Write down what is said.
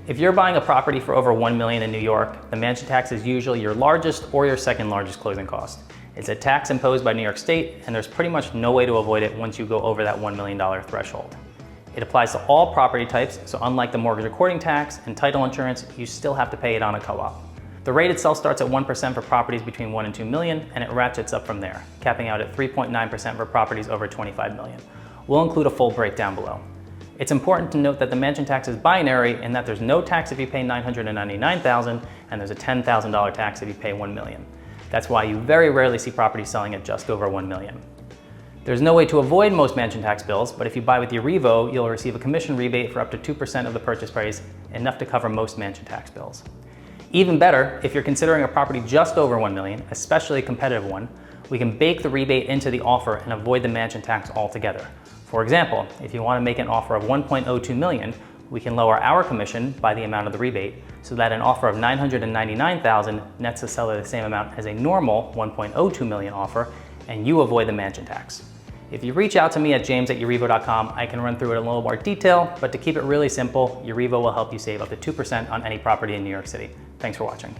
If you're buying a property for over $1 million in New York, the mansion tax is usually your largest or your second largest closing cost. It's a tax imposed by New York State, and there's pretty much no way to avoid it once you go over that $1 million threshold. It applies to all property types, so unlike the mortgage recording tax and title insurance, you still have to pay it on a co-op. The rate itself starts at 1% for properties between 1 and 2 million, and it ratchets up from there, capping out at 3.9% for properties over 25 million. We'll include a full breakdown below. It's important to note that the mansion tax is binary in that there's no tax if you pay $999,000 and there's a $10,000 tax if you pay $1 million. That's why you very rarely see properties selling at just over $1 million. There's no way to avoid most mansion tax bills, but if you buy with your Revo, you'll receive a commission rebate for up to 2% of the purchase price, enough to cover most mansion tax bills. Even better, if you're considering a property just over $1 million, especially a competitive one, we can bake the rebate into the offer and avoid the mansion tax altogether. For example, if you want to make an offer of $1.02 million, we can lower our commission by the amount of the rebate so that an offer of $999,000 nets the seller the same amount as a normal $1.02 million offer, and you avoid the mansion tax. If you reach out to me at james@yourrevo.com, I can run through it in a little more detail, but to keep it really simple, Yourrevo will help you save up to 2% on any property in New York City. Thanks for watching.